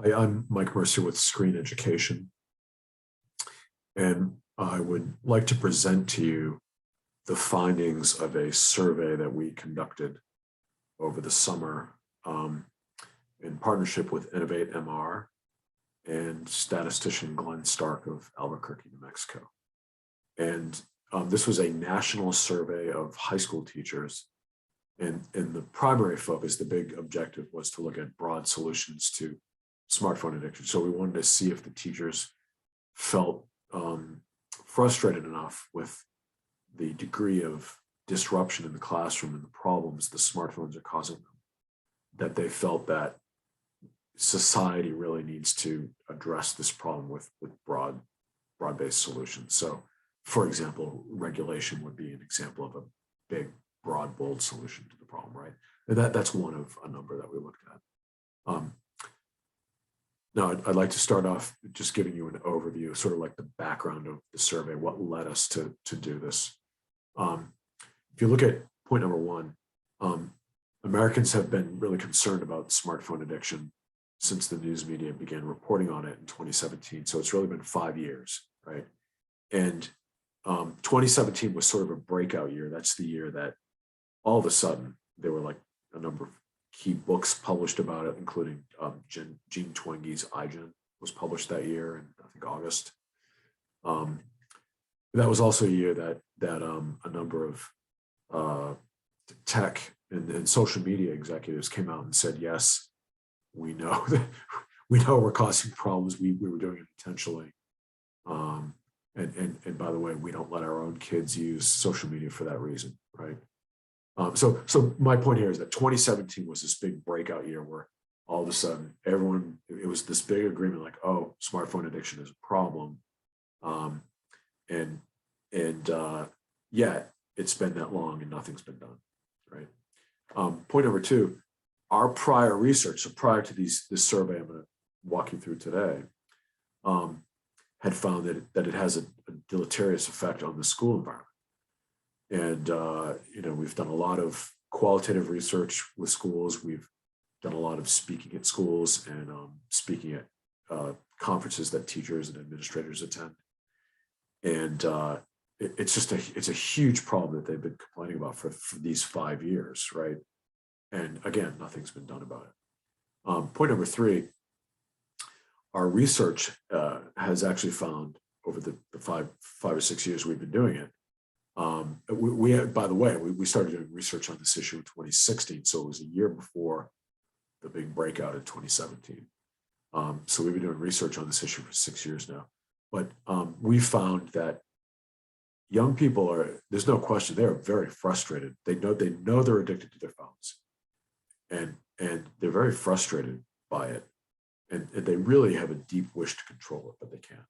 Hi, I'm Mike Mercier with Screen Education, and I would like to present to you the findings of a survey that we conducted over the summer in partnership with Innovate MR and statistician Glenn Stark of Albuquerque, New Mexico. And this was a national survey of high school teachers. And the primary focus, the big objective, was to look at broad solutions to smartphone addiction. So we wanted to see if the teachers felt frustrated enough with the degree of disruption in the classroom and the problems the smartphones are causing them, that they felt that society really needs to address this problem with broad-based solutions. So, for example, regulation would be an example of a big, broad, bold solution to the problem, right? And that's one of a number that we looked at. Now, I'd like to start off just giving you an overview, sort of like the background of the survey, what led us to do this. If you look at point number one, Americans have been really concerned about smartphone addiction since the news media began reporting on it in 2017. So it's really been 5 years, right? And 2017 was sort of a breakout year. That's the year that all of a sudden there were like a number of key books published about it, including Jean Twenge's iGen was published that year in, I think, August. That was also a year that a number of tech and social media executives came out and said, yes, we know that we're causing problems. We were doing it intentionally. And by the way, we don't let our own kids use social media for that reason, right? So my point here is that 2017 was this big breakout year where all of a sudden it was this big agreement like, oh, smartphone addiction is a problem. Yet it's been that long and nothing's been done, right? Point number two, our prior research, so prior to this survey I'm going to walk you through today, had found that it has a deleterious effect on the school environment. And, we've done a lot of qualitative research with schools. We've done a lot of speaking at schools and speaking at conferences that teachers and administrators attend. And it's a huge problem that they've been complaining about for these 5 years, right? And again, nothing's been done about it. Point number three, our research has actually found over the five or 6 years we've been doing it. By the way, we started doing research on this issue in 2016, so it was a year before the big breakout in 2017. So we've been doing research on this issue for 6 years now. But we found that young people there's no question, they're very frustrated. They know they're addicted to their phones. And they're very frustrated by it. And they really have a deep wish to control it, but they can't.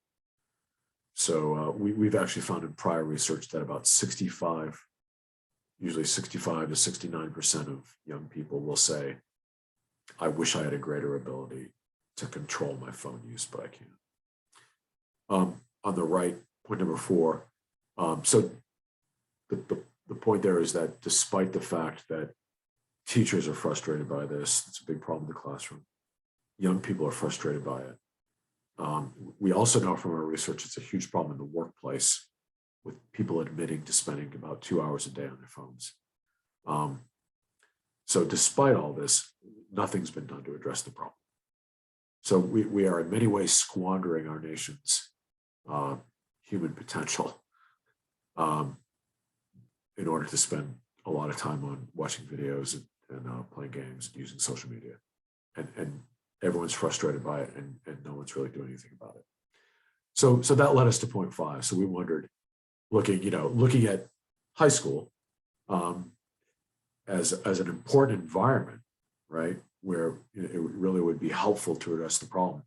So we've actually found in prior research that about usually 65 to 69% of young people will say, I wish I had a greater ability to control my phone use, but I can't. On the right, point number four, so the point there is that despite the fact that teachers are frustrated by this, it's a big problem in the classroom, young people are frustrated by it. We also know from our research it's a huge problem in the workplace with people admitting to spending about 2 hours a day on their phones. So despite all this, nothing's been done to address the problem. So we are in many ways squandering our nation's human potential in order to spend a lot of time on watching videos and playing games and using social media. And everyone's frustrated by it and no one's really doing anything about it. So that led us to point five. So we wondered, looking at high school as an important environment, right, where it really would be helpful to address the problem.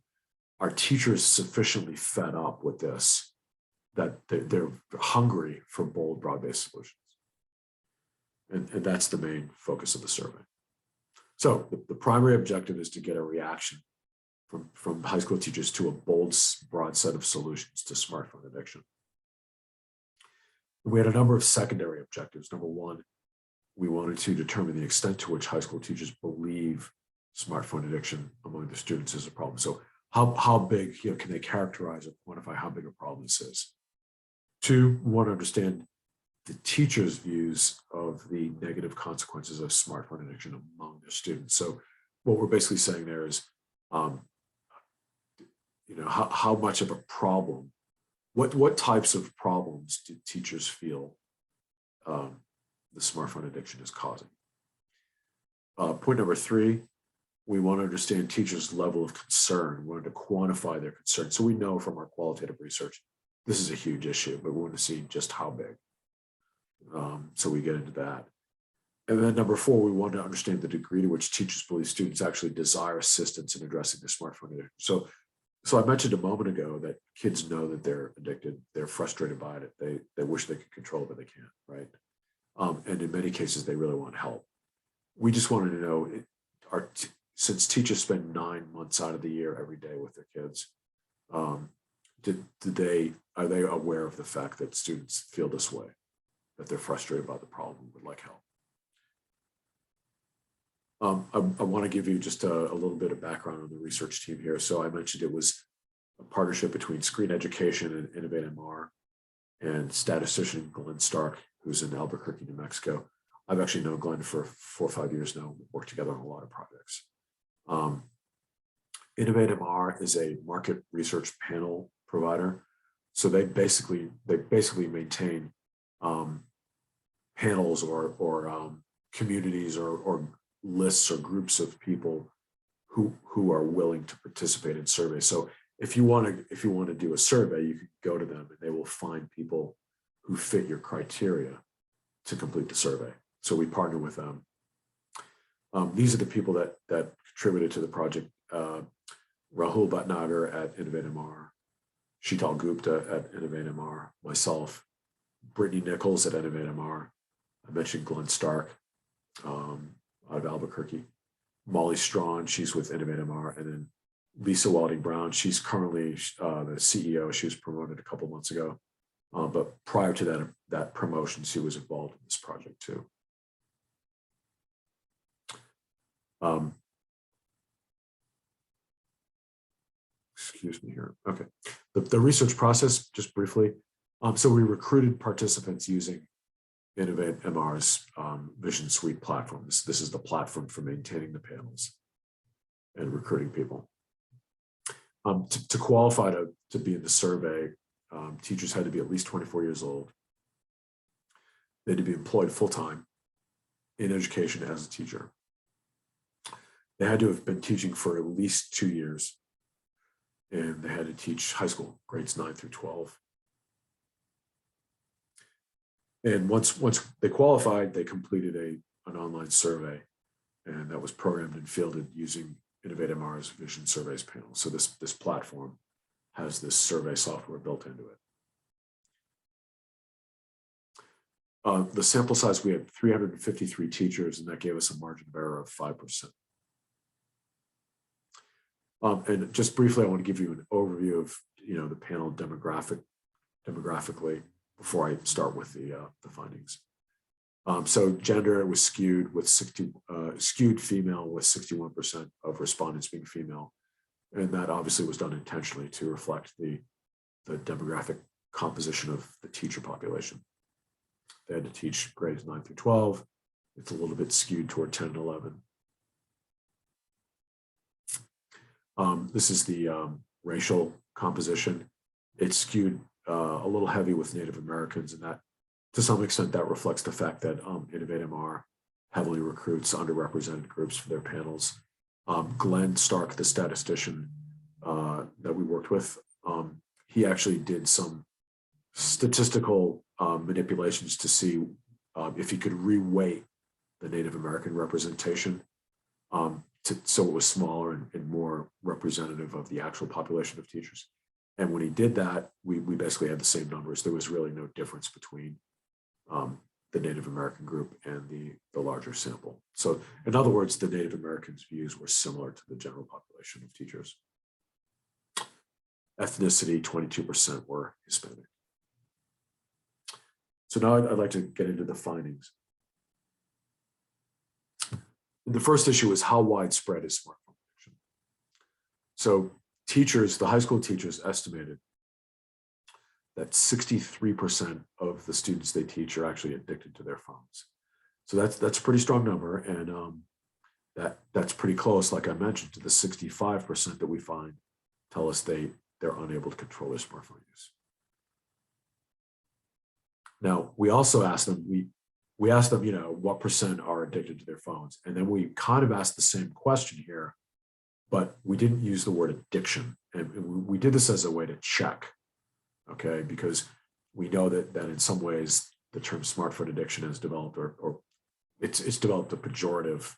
Are teachers sufficiently fed up with this that they're hungry for bold, broad-based solutions? And that's the main focus of the survey. So the primary objective is to get a reaction from high school teachers to a bold, broad set of solutions to smartphone addiction. And we had a number of secondary objectives. Number one, we wanted to determine the extent to which high school teachers believe smartphone addiction among the students is a problem. So how big, can they characterize or quantify how big a problem this is? Two, we want to understand the teachers' views of the negative consequences of smartphone addiction among their students. So what we're basically saying there is, how much of a problem, what types of problems do teachers feel the smartphone addiction is causing? Point number three, we want to understand teachers' level of concern. We want to quantify their concern. So we know from our qualitative research, this is a huge issue, but we want to see just how big. So we get into that. And then number four, we want to understand the degree to which teachers believe students actually desire assistance in addressing the smartphone addiction. So I mentioned a moment ago that kids know that they're addicted. They're frustrated by it. They wish they could control it, but they can't, right? And in many cases, they really want help. We just wanted to know, since teachers spend 9 months out of the year every day with their kids, are they aware of the fact that students feel this way, that they're frustrated by the problem, would like help? I want to give you just a little bit of background on the research team here. So I mentioned it was a partnership between Screen Education and Innovate MR and statistician Glenn Stark, who's in Albuquerque, New Mexico. I've actually known Glenn for 4 or 5 years now. We've worked together on a lot of projects. Innovate MR is a market research panel provider. So they basically maintain panels or communities or lists or groups of people who are willing to participate in surveys. So if you want to do a survey, you can go to them and they will find people who fit your criteria to complete the survey. So we partner with them. These are the people that contributed to the project. Rahul Bhatnagar at Innovate MR, Sheetal Gupta at Innovate MR, myself, Brittany Nichols at Innovate MR. I mentioned Glenn Stark out of Albuquerque. Molly Strawn, she's with Innovate MR, and then Lisa Walding Brown, she's currently the CEO. She was promoted a couple months ago. But prior to that promotion, she was involved in this project too. Excuse me here. Okay. The research process, just briefly. So we recruited participants using Innovate MR's Vision Suite platform. This is the platform for maintaining the panels and recruiting people. To qualify to be in the survey, teachers had to be at least 24 years old. They had to be employed full-time in education as a teacher. They had to have been teaching for at least 2 years, and they had to teach high school, grades 9 through 12. And once they qualified, they completed an online survey, and that was programmed and fielded using Innovate MR's Vision Surveys panel. So this platform has this survey software built into it. The sample size, we had 353 teachers, and that gave us a margin of error of 5%. And just briefly, I want to give you an overview of the panel demographically before I start with the findings. So gender, it was skewed with skewed female with 61% of respondents being female, and that obviously was done intentionally to reflect the demographic composition of the teacher population. They had to teach grades 9 through 12. It's a little bit skewed toward 10 and 11. This is the racial composition. It's skewed a little heavy with Native Americans, and that, to some extent, that reflects the fact that Innovate MR heavily recruits underrepresented groups for their panels. Glenn Stark, the statistician that we worked with, he actually did some statistical manipulations to see if he could reweight the Native American representation so it was smaller and more representative of the actual population of teachers. And when he did that, we basically had the same numbers. There was really no difference between the Native American group and the larger sample. So in other words, the Native Americans' views were similar to the general population of teachers. Ethnicity, 22% were Hispanic. So now I'd like to get into the findings. the first issue is how widespread is smartphone addiction? So teachers, the high school teachers estimated that 63% of the students they teach are actually addicted to their phones. So that's a pretty strong number, and that's pretty close, like I mentioned, to the 65% that we find tell us they're unable to control their smartphone use. Now, we also asked them, we asked them, what percent are addicted to their phones? And then we kind of asked the same question here, but we didn't use the word addiction. And we did this as a way to check, okay? Because we know that in some ways the term smartphone addiction has developed, or it's developed a pejorative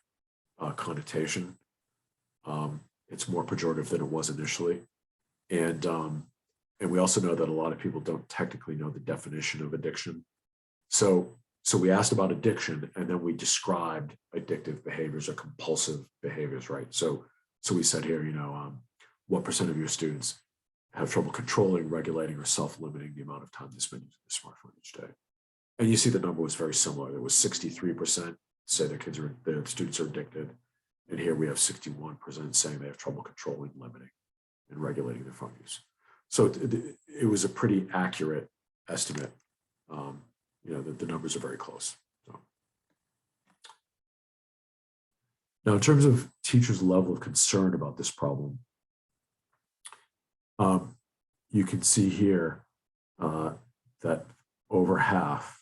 connotation. It's more pejorative than it was initially. And we also know that a lot of people don't technically know the definition of addiction. So we asked about addiction, and then we described addictive behaviors or compulsive behaviors, right? So we said here, what percent of your students have trouble controlling, regulating, or self-limiting the amount of time they spend using their smartphone each day? And you see the number was very similar. There was 63% say their students are addicted, and here we have 61% saying they have trouble controlling, limiting, and regulating their phone use. So it was a pretty accurate estimate. The numbers are very close. So. Now, in terms of teachers' level of concern about this problem, you can see here that over half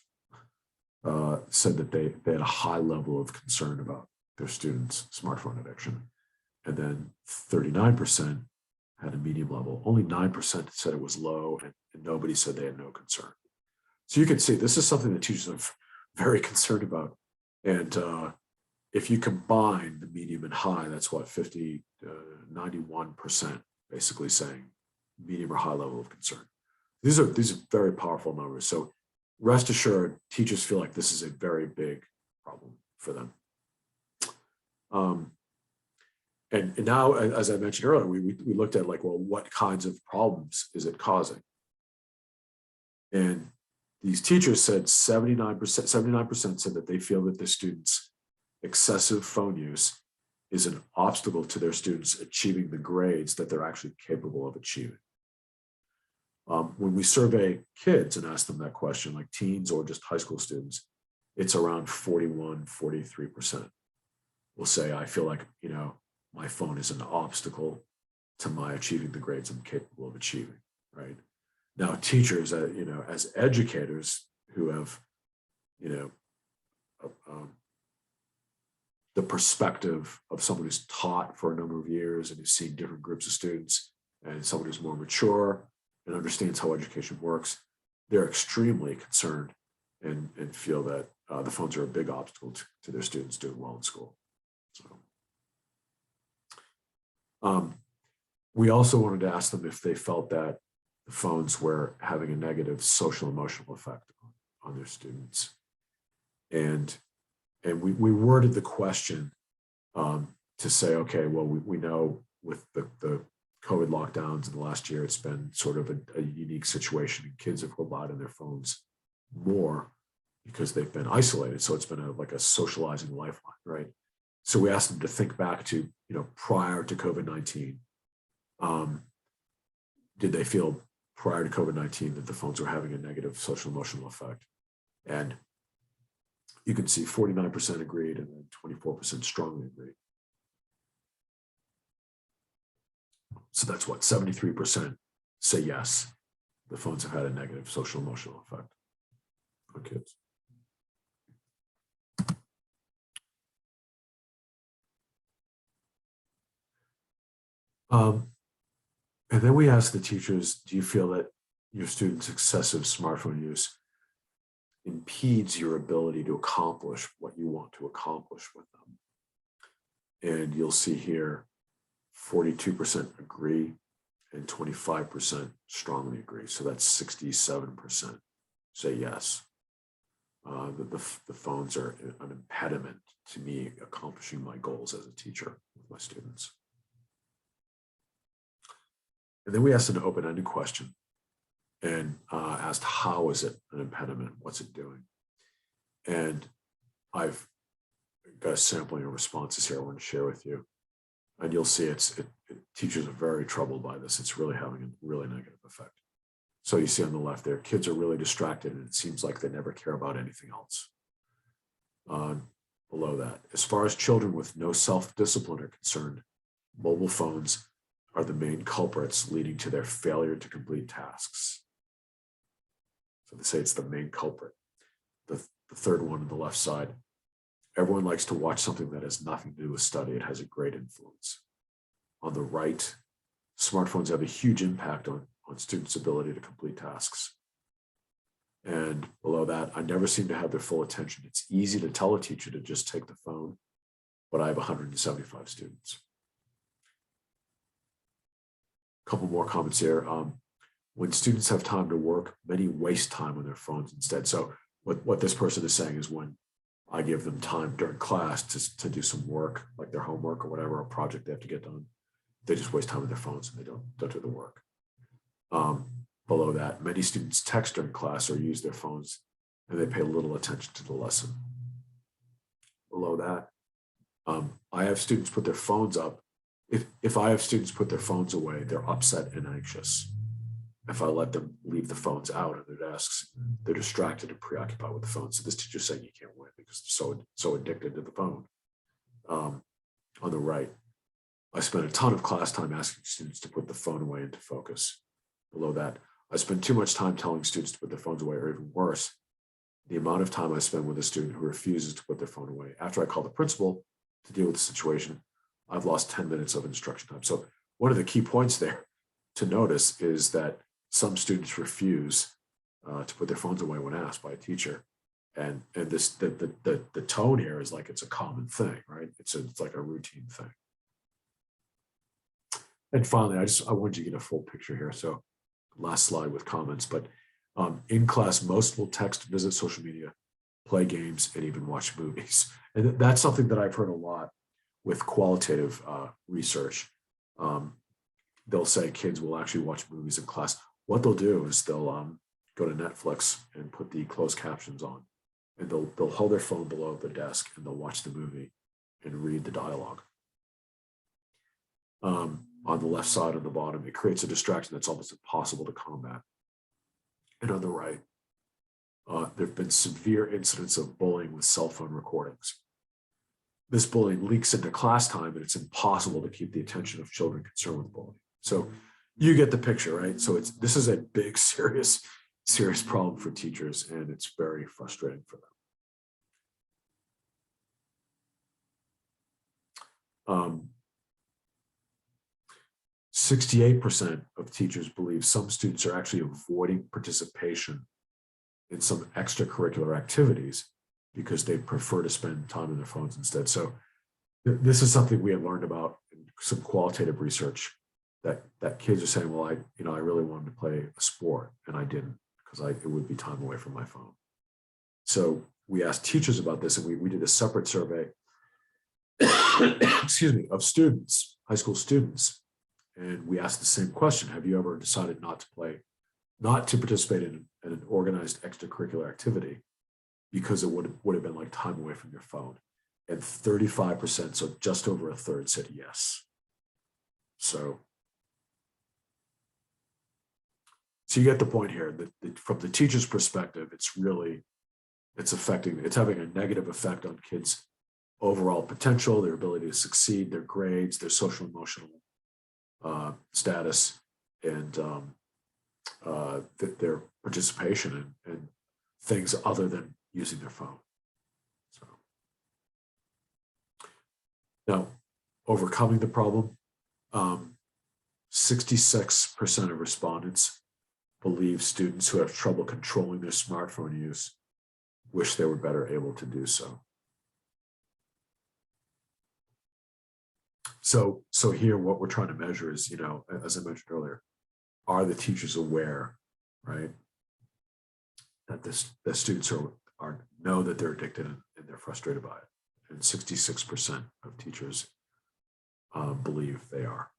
said that they had a high level of concern about their students' smartphone addiction. And then 39% had a medium level. Only 9% said it was low, and nobody said they had no concern. So you can see this is something that teachers are very concerned about. And if you combine the medium and high, that's what 91% basically saying medium or high level of concern. These are very powerful numbers. So rest assured, teachers feel like this is a very big problem for them. And now, as I mentioned earlier, we looked at what kinds of problems is it causing? And these teachers said 79% said that they feel that the students' excessive phone use is an obstacle to their students achieving the grades that they're actually capable of achieving. When we survey kids and ask them that question, like teens or just high school students, it's around 41, 43% will say, I feel like, my phone is an obstacle to my achieving the grades I'm capable of achieving, right? Now, teachers, as educators who have, the perspective of someone who's taught for a number of years and who's seen different groups of students, and someone who's more mature and understands how education works, they're extremely concerned and feel that the phones are a big obstacle to their students doing well in school. So, we also wanted to ask them if they felt that the phones were having a negative social emotional effect on their students. And we worded the question to say, okay, well, we know with the COVID lockdowns in the last year, it's been sort of a unique situation, and kids have relied on their phones more because they've been isolated. So it's been like a socializing lifeline, right? So we asked them to think back to, prior to COVID-19. Did they feel prior to COVID-19 that the phones were having a negative social emotional effect? And you can see 49% agreed and then 24% strongly agreed. So that's what 73% say yes, the phones have had a negative social emotional effect on kids. And then we asked the teachers, do you feel that your students' excessive smartphone use impedes your ability to accomplish what you want to accomplish with them? And you'll see here, 42% agree and 25% strongly agree. So that's 67% say yes. The phones are an impediment to me accomplishing my goals as a teacher with my students. And then we asked an open-ended question and asked, how is it an impediment? What's it doing? And I've got a sampling of responses here I want to share with you. And you'll see teachers are very troubled by this. It's really having a really negative effect. So you see on the left there, kids are really distracted and it seems like they never care about anything else. Below that, as far as children with no self-discipline are concerned, mobile phones are the main culprits leading to their failure to complete tasks. So they say it's the main culprit. The third one on the left side, everyone likes to watch something that has nothing to do with study. It has a great influence. On the right, smartphones have a huge impact on students' ability to complete tasks. And below that, I never seem to have their full attention. It's easy to tell a teacher to just take the phone, but I have 175 students. A couple more comments here. When students have time to work, many waste time on their phones instead. So what this person is saying is when I give them time during class to do some work, like their homework or whatever, a project they have to get done, they just waste time on their phones and they don't do the work. Below that, many students text during class or use their phones and they pay little attention to the lesson. Below that, I have students put their phones up. If I have students put their phones away, they're upset and anxious. If I let them leave the phones out of their desks, they're distracted and preoccupied with the phone. So this teacher's saying you can't win because they're so addicted to the phone. On the right, I spend a ton of class time asking students to put the phone away and to focus. Below that, I spend too much time telling students to put their phones away, or even worse, the amount of time I spend with a student who refuses to put their phone away. After I call the principal to deal with the situation, I've lost 10 minutes of instruction time. So one of the key points there to notice is that some students refuse to put their phones away when asked by a teacher. And this the tone here is like it's a common thing, right? It's like a routine thing. And finally, I wanted you to get a full picture here. So last slide with comments, but in class, most will text, visit social media, play games, and even watch movies. And that's something that I've heard a lot with qualitative research. They'll say kids will actually watch movies in class. What they'll do is they'll go to Netflix and put the closed captions on, and they'll hold their phone below the desk and they'll watch the movie and read the dialogue. On the left side on the bottom, it creates a distraction that's almost impossible to combat. And on the right, there have been severe incidents of bullying with cell phone recordings. This bullying leaks into class time, and it's impossible to keep the attention of children concerned with bullying. So you get the picture, right? So this is a big, serious problem for teachers, and it's very frustrating for them. 68% of teachers believe some students are actually avoiding participation in some extracurricular activities because they prefer to spend time on their phones instead. So this is something we had learned about in some qualitative research that kids are saying, well, I really wanted to play a sport and I didn't because it would be time away from my phone. So we asked teachers about this, and we did a separate survey, excuse me, of students, high school students. And we asked the same question: have you ever decided not to participate in an organized extracurricular activity because it would have been like time away from your phone? And 35%, so just over a third, said yes. So you get the point here that from the teacher's perspective, it's having a negative effect on kids' overall potential, their ability to succeed, their grades, their social emotional status, and their participation in things other than using their phone. So now, overcoming the problem, 66% of respondents believe students who have trouble controlling their smartphone use wish they were better able to do so. So here, what we're trying to measure is, as I mentioned earlier, are the teachers aware, right, that the students know that they're addicted and they're frustrated by it, and 66% of teachers believe they are.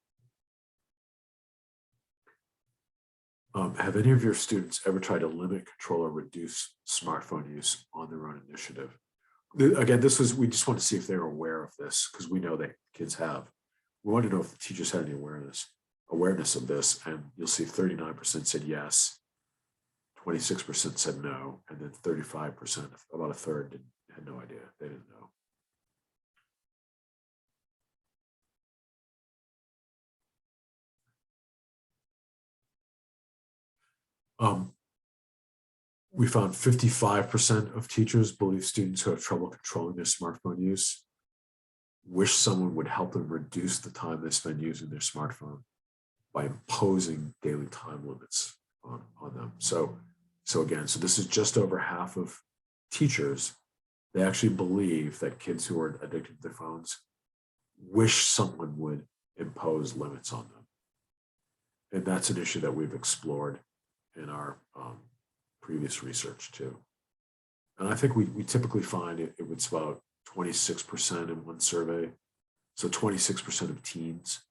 Have any of your students ever tried to limit, control, or reduce smartphone use on their own initiative? Again, we just want to see if they're aware of this, because we know that kids have. We want to know if the teachers had any awareness of this, and you'll see 39% said yes, 26% said no, and then 35%, about a third, had no idea. They didn't know. We found 55% of teachers believe students who have trouble controlling their smartphone use wish someone would help them reduce the time they spend using their smartphone by imposing daily time limits on them. So this is just over half of teachers. They actually believe that kids who are addicted to their phones wish someone would impose limits on them. And that's an issue that we've explored in our previous research too. And I think we typically find it was about 26% in one survey. So 26% of teens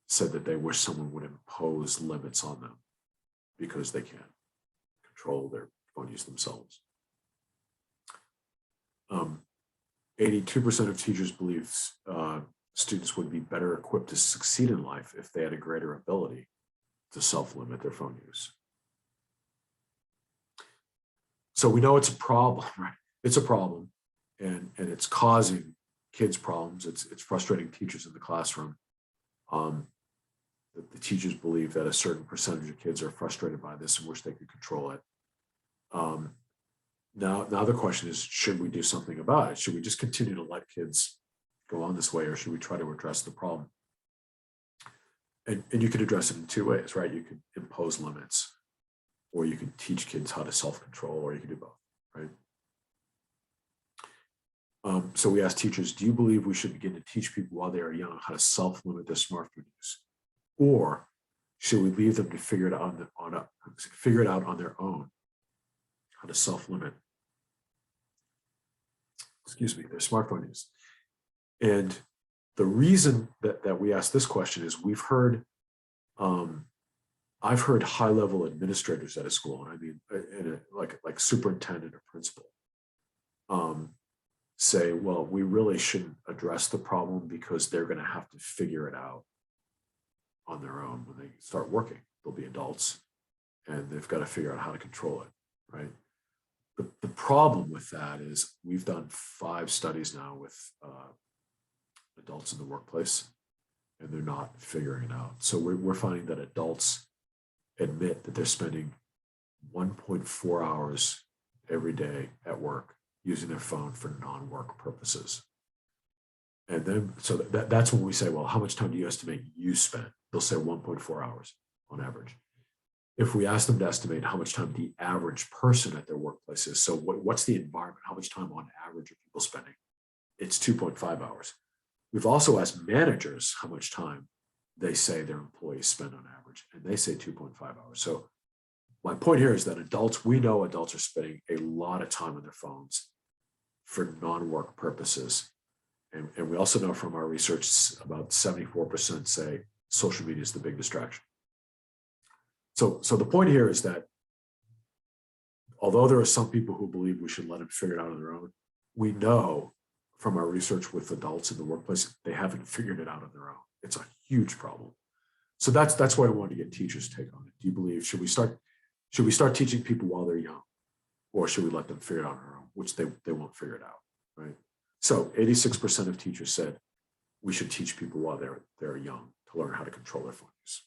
said that they wish someone would impose limits on them because they can't control their phone use themselves. 82% of teachers believe students would be better equipped to succeed in life if they had a greater ability to self-limit their phone use. So we know it's a problem, right? It's a problem, and it's causing kids problems. It's frustrating teachers in the classroom. The teachers believe that a certain percentage of kids are frustrated by this and wish they could control it. Now the question is, should we do something about it? Should we just continue to let kids go on this way, or should we try to address the problem? And you could address it in two ways, right? You could impose limits, or you could teach kids how to self-control, or you could do both, right? So we asked teachers, do you believe we should begin to teach people while they are young how to self-limit their smartphone use? Or should we leave them to figure it out on their own, how to self-limit, their smartphone use? And the reason that we asked this question is we've heard, I've heard high-level administrators at a school, and I mean, like superintendent or principal, say, well, we really shouldn't address the problem because they're going to have to figure it out on their own when they start working. They'll be adults, and they've got to figure out how to control it, right? The problem with that is we've done 5 studies now with adults in the workplace, and they're not figuring it out. So we're finding that adults admit that they're spending 1.4 hours every day at work using their phone for non-work purposes. And then, so that's when we say, well, how much time do you estimate you spend? They'll say 1.4 hours on average. If we ask them to estimate how much time the average person at their workplace is, so what's the environment? How much time on average are people spending? It's 2.5 hours. We've also asked managers how much time they say their employees spend on average, and they say 2.5 hours. So my point here is that we know adults are spending a lot of time on their phones for non-work purposes. And we also know from our research, about 74% say social media is the big distraction. So the point here is that although there are some people who believe we should let them figure it out on their own, we know from our research with adults in the workplace, they haven't figured it out on their own. It's a huge problem. So that's why I wanted to get teachers' take on it. Do you believe, should we start teaching people while they're young, or should we let them figure it out on their own, which they won't figure it out, right? So 86% of teachers said we should teach people while they're young to learn how to control their phone use.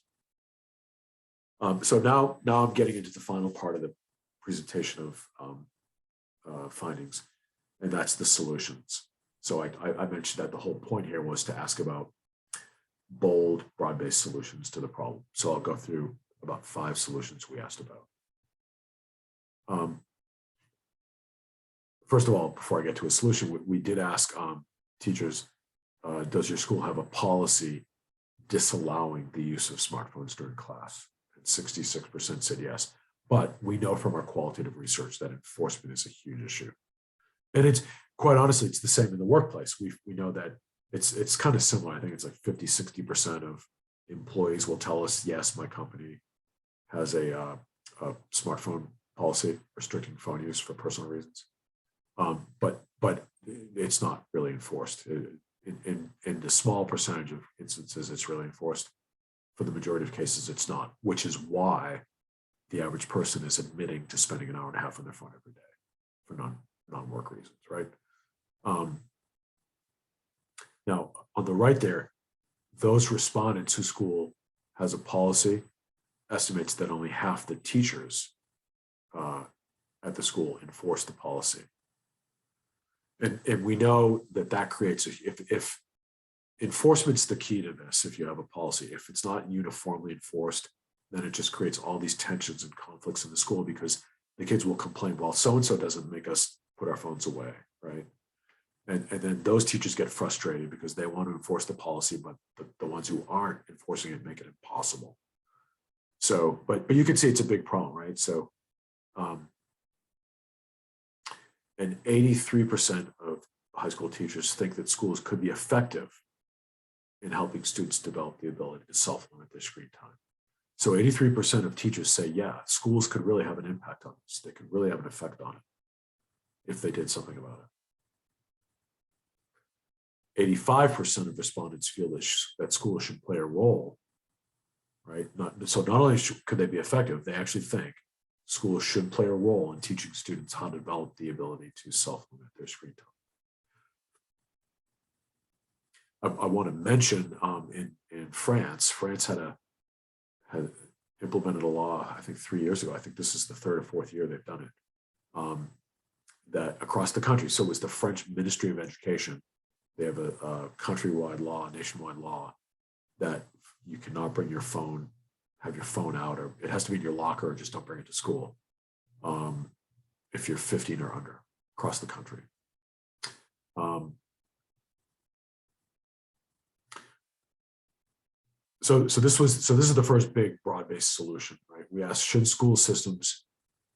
So now I'm getting into the final part of the presentation of findings, and that's the solutions. So I mentioned that the whole point here was to ask about bold, broad-based solutions to the problem. So I'll go through about 5 solutions we asked about. First of all, before I get to a solution, we did ask teachers, does your school have a policy disallowing the use of smartphones during class? And 66% said yes. But we know from our qualitative research that enforcement is a huge issue. And it's quite honestly, it's the same in the workplace. We know that it's kind of similar. I think it's like 50–60% of employees will tell us, yes, my company has a smartphone policy restricting phone use for personal reasons. But it's not really enforced. In the small percentage of instances, it's really enforced. For the majority of cases, it's not, which is why the average person is admitting to spending an hour and a half on their phone every day for non-work reasons, right? Now, on the right there, those respondents whose school has a policy estimates that only half the teachers at the school enforce the policy. And we know that creates, if enforcement's the key to this, if you have a policy, if it's not uniformly enforced, then it just creates all these tensions and conflicts in the school because the kids will complain, well, so-and-so doesn't make us put our phones away, right? And then those teachers get frustrated because they want to enforce the policy, but the ones who aren't enforcing it make it impossible. So, but you can see it's a big problem, right? So, and 83% of high school teachers think that schools could be effective in helping students develop the ability to self-limit their screen time. So 83% of teachers say, yeah, schools could really have an impact on this. They could really have an effect on it if they did something about it. 85% of respondents feel that schools should play a role, right? So not only could they be effective, they actually think schools should play a role in teaching students how to develop the ability to self-limit their screen time. I want to mention in France had implemented a law, I think 3 years ago. I think this is the third or fourth year they've done it, that across the country. So it was the French Ministry of Education. They have a countrywide law, nationwide law, that you cannot bring your phone, have your phone out, or it has to be in your locker, or just don't bring it to school if you're 15 or under across the country. So this is the first big broad-based solution, right? We asked, should school systems,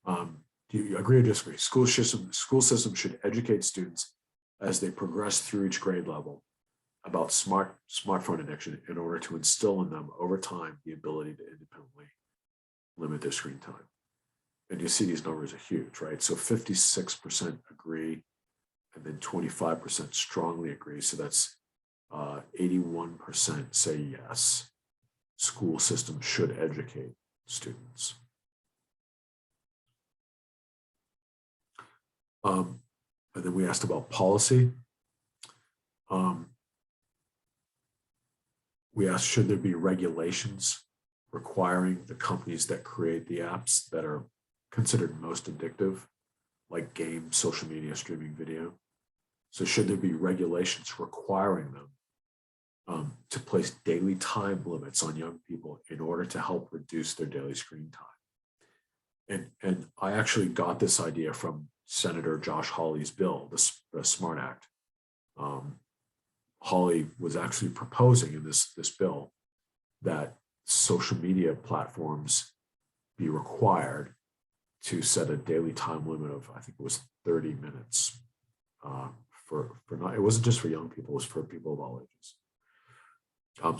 do you agree or disagree? School systems should educate students as they progress through each grade level about smartphone addiction in order to instill in them over time the ability to independently limit their screen time. And you see these numbers are huge, right? So 56% agree, and then 25% strongly agree. So that's 81% say yes, school systems should educate students. And then we asked about policy. We asked, should there be regulations requiring the companies that create the apps that are considered most addictive, like games, social media, streaming video? So should there be regulations requiring them to place daily time limits on young people in order to help reduce their daily screen time? And I actually got this idea from Senator Josh Hawley's bill, the SMART Act. Hawley was actually proposing in this bill that social media platforms be required to set a daily time limit of, I think it was 30 minutes. It wasn't just for young people, it was for people of all ages.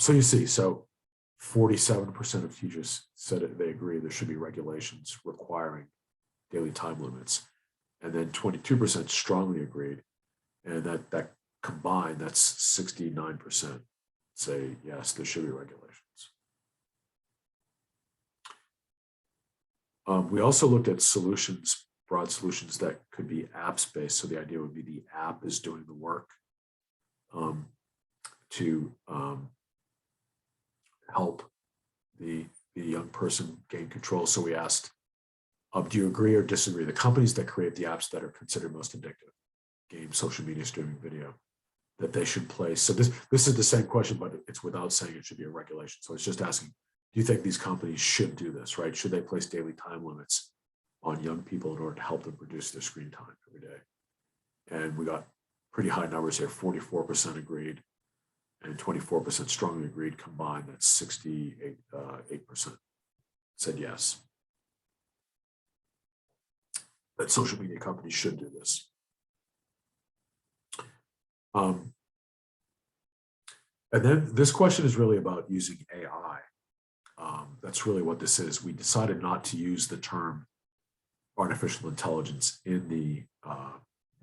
So you see, 47% of teachers said they agree there should be regulations requiring daily time limits. And then 22% strongly agreed. And that combined, that's 69% say, yes, there should be regulations. We also looked at solutions, broad solutions that could be apps-based. So the idea would be the app is doing the work to help the young person gain control. So we asked, do you agree or disagree? The companies that create the apps that are considered most addictive, games, social media, streaming video, that they should place. So this is the same question, but it's without saying it should be a regulation. So it's just asking, do you think these companies should do this, right? Should they place daily time limits on young people in order to help them reduce their screen time every day? And we got pretty high numbers here. 44% agreed and 24% strongly agreed combined. That's 68% said yes, that social media companies should do this. And then this question is really about using AI. That's really what this is. We decided not to use the term artificial intelligence in the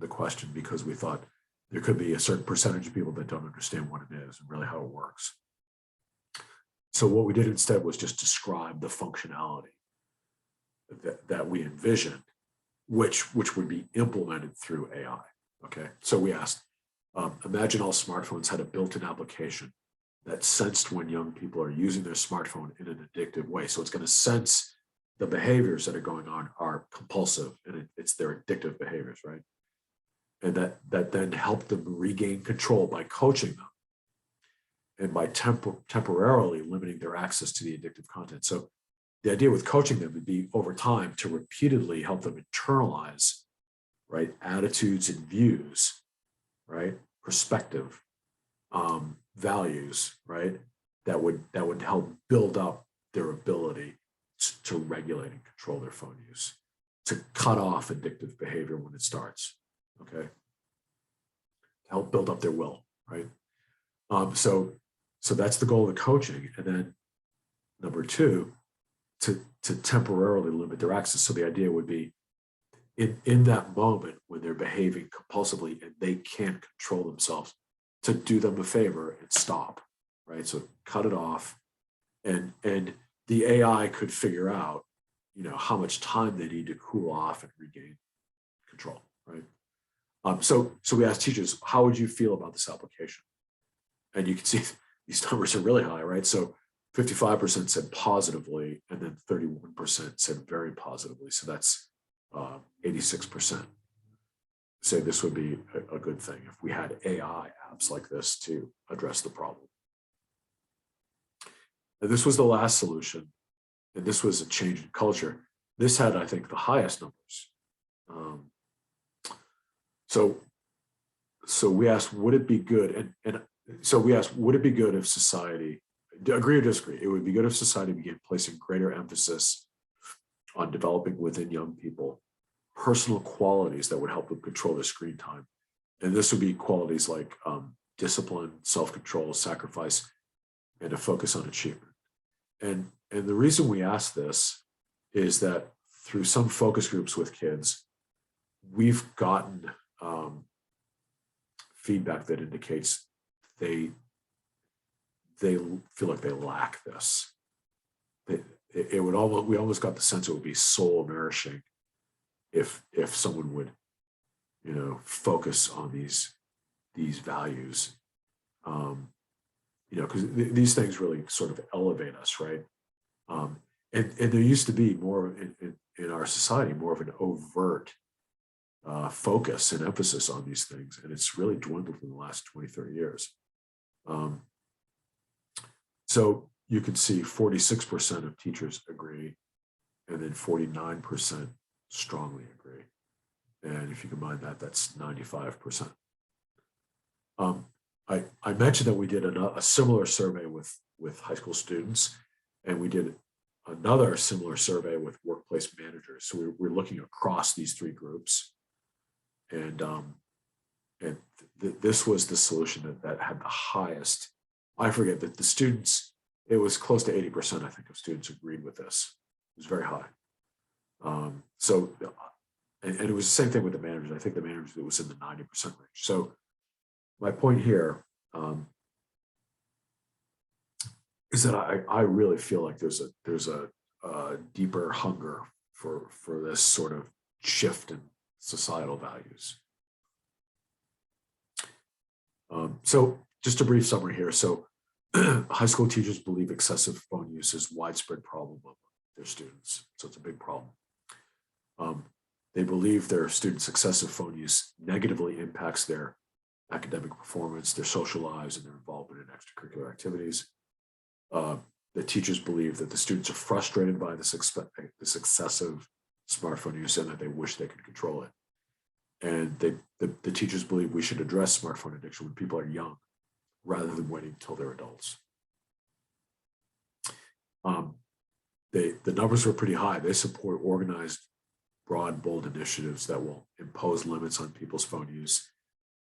question because we thought there could be a certain percentage of people that don't understand what it is and really how it works. So what we did instead was just describe the functionality that we envisioned, which would be implemented through AI. Okay, so we asked, imagine all smartphones had a built-in application that sensed when young people are using their smartphone in an addictive way. So it's going to sense the behaviors that are going on are compulsive, and it's their addictive behaviors, right? And that then help them regain control by coaching them and by temporarily limiting their access to the addictive content. So the idea with coaching them would be over time to repeatedly help them internalize, right, attitudes and views, right, perspective, values, right, that would help build up their ability to regulate and control their phone use, to cut off addictive behavior when it starts, okay, to help build up their will, right? So that's the goal of the coaching. And then number two, to temporarily limit their access. So the idea would be in that moment when they're behaving compulsively and they can't control themselves, to do them a favor and stop, right? So cut it off, and the AI could figure out, how much time they need to cool off and regain control, right? So we asked teachers, how would you feel about this application? And you can see these numbers are really high, right? So 55% said positively, and then 31% said very positively. So that's 86%. Say this would be a good thing if we had AI apps like this to address the problem. And this was the last solution, and this was a change in culture. This had, I think, the highest numbers. So we asked, would it be good? And so we asked, would it be good if society, agree or disagree, it would be good if society began placing greater emphasis on developing within young people personal qualities that would help them control their screen time. And this would be qualities like discipline, self-control, sacrifice, and a focus on achievement. And the reason we ask this is that through some focus groups with kids, we've gotten feedback that indicates they feel like they lack this. We almost got the sense it would be soul nourishing if someone would, focus on these values, because these things really sort of elevate us, right? And there used to be more in our society, more of an overt focus and emphasis on these things, and it's really dwindled in the last 20, 30 years. So you can see 46% of teachers agree, and then 49% strongly agree. And if you combine that, that's 95%. I mentioned that we did a similar survey with high school students, and we did another similar survey with workplace managers. So we're looking across these three groups, and this was the solution that had the highest. I forget that the students, it was close to 80%, I think, of students agreed with this. It was very high. And it was the same thing with the managers. I think the managers, it was in the 90% range. So my point here is that I really feel like there's a deeper hunger for this sort of shift in societal values. So just a brief summary here. So high school teachers believe excessive phone use is a widespread problem among their students. So it's a big problem. They believe their students' excessive phone use negatively impacts their academic performance, their social lives, and their involvement in extracurricular activities. The teachers believe that the students are frustrated by this excessive smartphone use and that they wish they could control it. And the teachers believe we should address smartphone addiction when people are young, rather than waiting until they're adults. The numbers were pretty high. They support organized, broad, bold initiatives that will impose limits on people's phone use,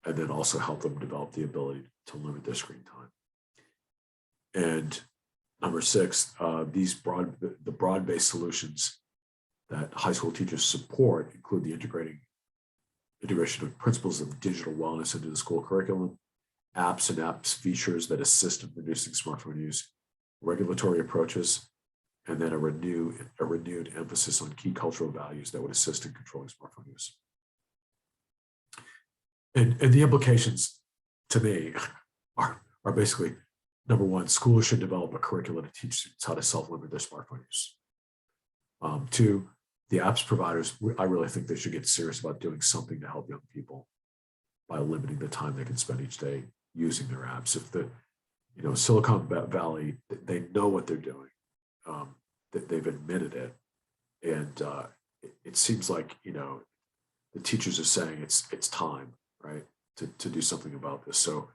and then also help them develop the ability to limit their screen time. And number 6, the broad-based solutions that high school teachers support include the integrating integration of principles of digital wellness into the school curriculum, apps and apps features that assist in reducing smartphone use, regulatory approaches, and then a renewed emphasis on key cultural values that would assist in controlling smartphone use. And the implications to me are basically, number one, schools should develop a curriculum to teach students how to self-limit their smartphone use. Two, the apps providers, I really think they should get serious about doing something to help young people by limiting the time they can spend each day using their apps. If the, Silicon Valley, they know what they're doing. They've admitted it. And it seems like, the teachers are saying it's time, right, to do something about this. So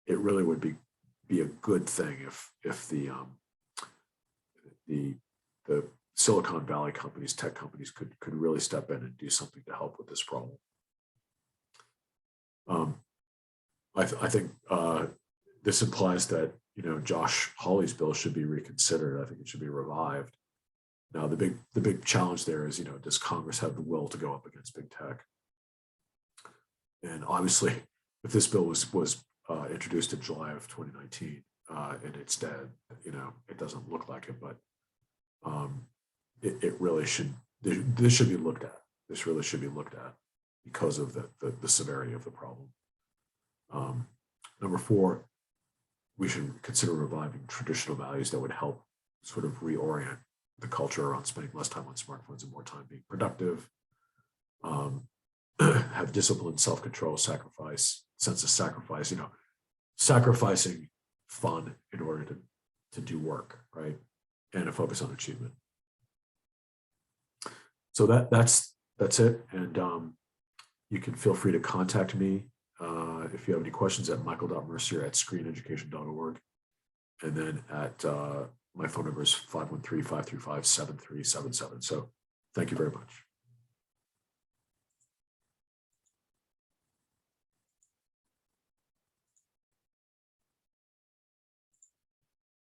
it really would be a good thing if the Silicon Valley companies, tech companies could really step in and do something to help with this problem. I think this implies that, Josh Hawley's bill should be reconsidered. I think it should be revived. Now, the big challenge there is, does Congress have the will to go up against big tech? And obviously, if this bill was introduced in July of 2019 and it's dead, it doesn't look like it, but it really should. This should be looked at. This really should be looked at because of the severity of the problem. Number four, we should consider reviving traditional values that would help sort of reorient the culture around spending less time on smartphones and more time being productive. Have discipline, self-control, sacrifice, sense of sacrifice, sacrificing fun in order to do work, right? And a focus on achievement. So that's it. And you can feel free to contact me if you have any questions at michael.mercier@screeneducation.org. And then at my phone number is 513-535-7377. So thank you very much.